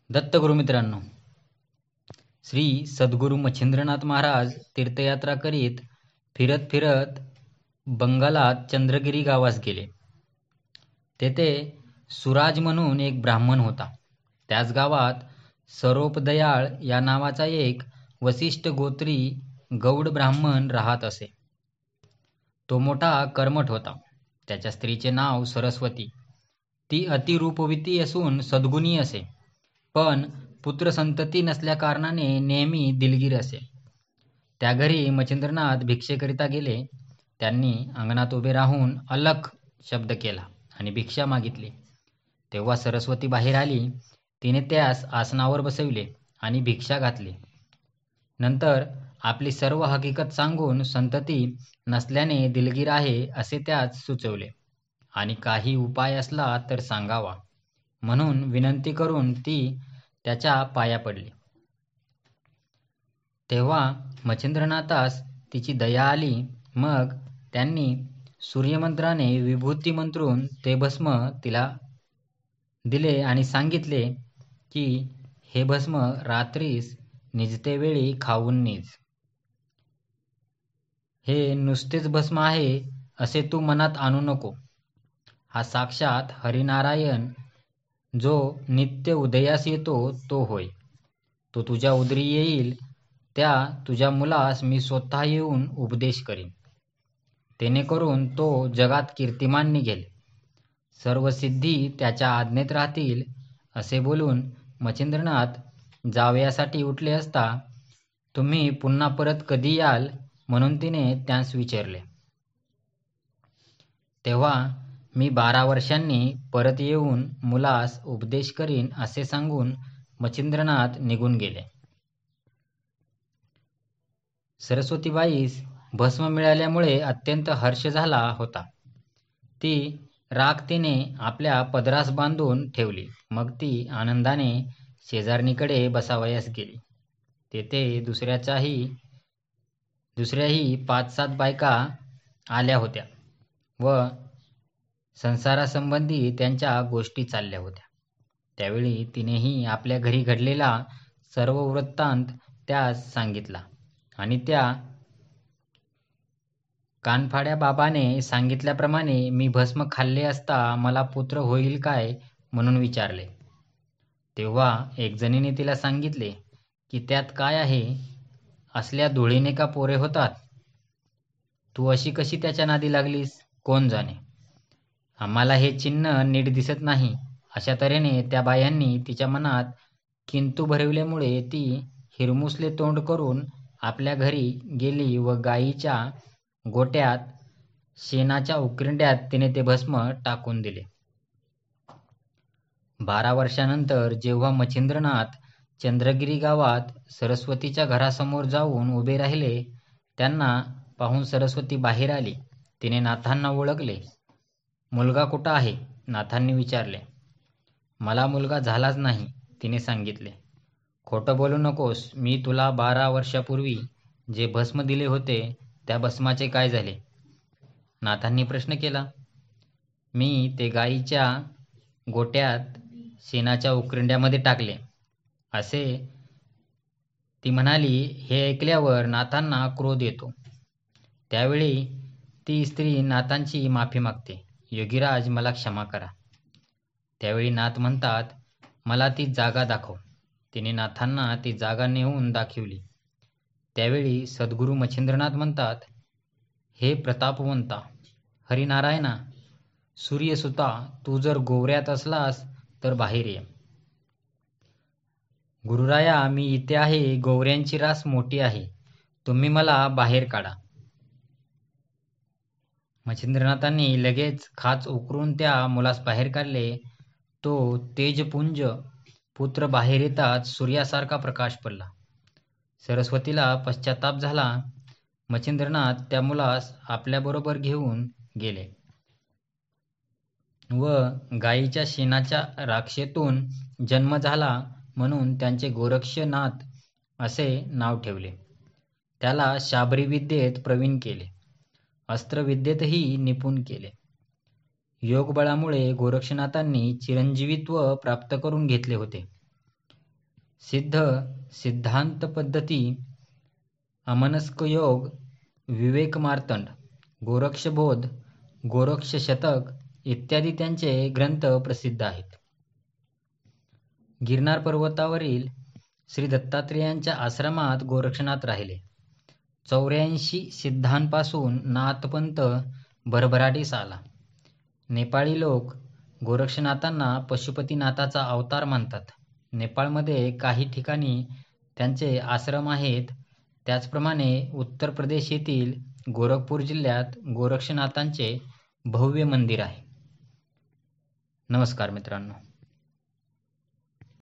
दत्तगुरु मित्रांनो, श्री सद्गुरू मच्छिंद्रनाथ महाराज तीर्थयात्रा करीत फिरत फिरत बंगालात चंद्रगिरी गावास गेले. तेथे सुराज म्हणून एक ब्राह्मण होता. त्याच गावात सरोपदयाळ या नावाचा एक वसिष्ठ गोत्री गौड ब्राह्मण राहत असे. तो मोठा कर्मठ होता. त्याच्या स्त्रीचे नाव सरस्वती. ती अतिरूपवती असून सद्गुणी असे, पण पुत्रसंतती नसल्याकारणाने नेहमी दिलगीर असे. त्या घरी मच्छिंद्रनाथ भिक्षेकरिता गेले. त्यांनी अंगणात उभे राहून अलख शब्द केला आणि भिक्षा मागितली. तेव्हा सरस्वती बाहेर आली. तिने त्यास आसनावर बसविले आणि भिक्षा घातली. नंतर आपली सर्व हकीकत सांगून संतती नसल्याने दिलगीर आहे असे त्यास सुचवले आणि काही उपाय असला तर सांगावा म्हणून विनंती करून ती त्याच्या पाया पडली. तेव्हा मच्छिंद्रनाथास तिची दया आली. मग त्यांनी सूर्यमंत्राने विभूती मंत्रून ते भस्म तिला दिले आणि सांगितले की हे भस्म रात्रीस निजतेवेळी खाऊन निज. हे नुसतेच भस्म आहे असे तू मनात आणू नको. हा साक्षात हरिनारायण जो नित्य उदयास येतो तो होय. तो तुझ्या उदरी येईल. त्या तुझ्या मुलास मी स्वतः येऊन उपदेश करीन. तेणेकरून तो जगात कीर्तिमान निघेल. सर्व सिद्धी त्याच्या आज्ञेत राहतील. असे बोलून मच्छिंद्रनाथ जावयासाठी उठले असता तुम्ही पुन्हा परत कधी याल म्हणून तिने त्यास विचारले. तेव्हा मी 12 वर्षांनी परत येऊन मुलास उपदेश करीन असे सांगून मच्छिंद्रनाथ निघून गेले. सरस्वतीबाईस भस्म मिळाल्यामुळे अत्यंत हर्ष झाला होता. ती राख तिने आपल्या पदरास बांधून ठेवली. मग ती आनंदाने शेजारणीकडे बसावयास गेली. तेथे दुसऱ्याही 5-7 बायका आल्या होत्या व संसारासंबंधी त्यांच्या गोष्टी चालल्या होत्या. त्यावेळी तिनेही आपल्या घरी घडलेला सर्व वृत्तांत त्यास सांगितला आणि त्या कानफाड्या बाबाने सांगितल्याप्रमाणे मी भस्म खाल्ले असता मला पुत्र होईल काय म्हणून विचारले. तेव्हा एक जणीने तिला सांगितले की त्यात काय आहे, असल्या धुळीने का पोरे होतात? तू अशी कशी त्याच्या नादी लागलीस कोण जाणे. आम्हाला हे चिन्ह नीट दिसत नाही. अशा तऱ्हेने त्या बायांनी तिच्या मनात किंतु भरविल्यामुळे ती हिरमुसले तोंड करून आपल्या घरी गेली व गायीच्या गोट्यात शेणाच्या उकिरड्यात तिने ते भस्म टाकून दिले. 12 वर्षानंतर जेव्हा मच्छिंद्रनाथ चंद्रगिरी गावात सरस्वतीच्या घरासमोर जाऊन उभे राहिले, त्यांना पाहून सरस्वती बाहेर आली. तिने नाथांना ओळखले. मुलगा कुठं आहे? नाथांनी विचारले. मला मुलगा झालाच नाही, तिने सांगितले. खोटं बोलू नकोस. मी तुला 12 वर्षापूर्वी जे भस्म दिले होते त्या भस्माचे काय झाले? नाथांनी प्रश्न केला. मी ते गायीच्या गोट्यात शेणाच्या उकिरड्यामध्ये टाकले, असे ती म्हणाली. हे ऐकल्यावर नाथांना क्रोध येतो. त्यावेळी ती स्त्री नाथांची माफी मागते. योगीराज, मला क्षमा करा. त्यावेळी नाथ म्हणतात, मला ती जागा दाखव. तिने नाथांना ती जागा नेऊन दाखवली. त्यावेळी सद्गुरू मच्छिंद्रनाथ म्हणतात, हे प्रतापवंता हरिनारायणा, सूर्यसुता, तू जर गोवऱ्यात असलास तर बाहेर ये. गुरुराया, मी इथे आहे. गोवऱ्यांची रास मोठी आहे. तुम्ही मला बाहेर काढा. मच्छिंद्रनाथांनी लगेच खाच उकरून त्या मुलास बाहेर काढले. तो तेजपुंज पुत्र बाहेर येताच सूर्यासारखा प्रकाश पडला. सरस्वतीला पश्चाताप झाला. मच्छिंद्रनाथ त्या मुलास आपल्याबरोबर घेऊन गेले व गायीच्या शेणाच्या राखेतून जन्म झाला म्हणून त्यांचे गोरक्षनाथ असे नाव ठेवले. त्याला शाबरी विद्येत प्रवीण केले. अस्त्रविद्येतही निपुण केले. योगबळामुळे गोरक्षनाथांनी चिरंजीवित्व प्राप्त करून घेतले होते. सिद्ध, सिद्धांत पद्धती, अमनस्क योग, विवेक मार्तंड, गोरक्षबोध, गोरक्ष शतक इत्यादी त्यांचे ग्रंथ प्रसिद्ध आहेत. गिरनार पर्वतावरील श्री दत्तात्रेयांच्या आश्रमात गोरक्षनाथ राहिले. 84 सिद्धांपासून नाथपंथ भरभराटीस आला. नेपाळी लोक गोरक्षनाथांना पशुपतीनाथाचा अवतार मानतात. नेपाळमध्ये काही ठिकाणी त्यांचे आश्रम आहेत. त्याचप्रमाणे उत्तर प्रदेश येथील गोरखपूर जिल्ह्यात गोरक्षनाथांचे भव्य मंदिर आहे. नमस्कार मित्रांनो.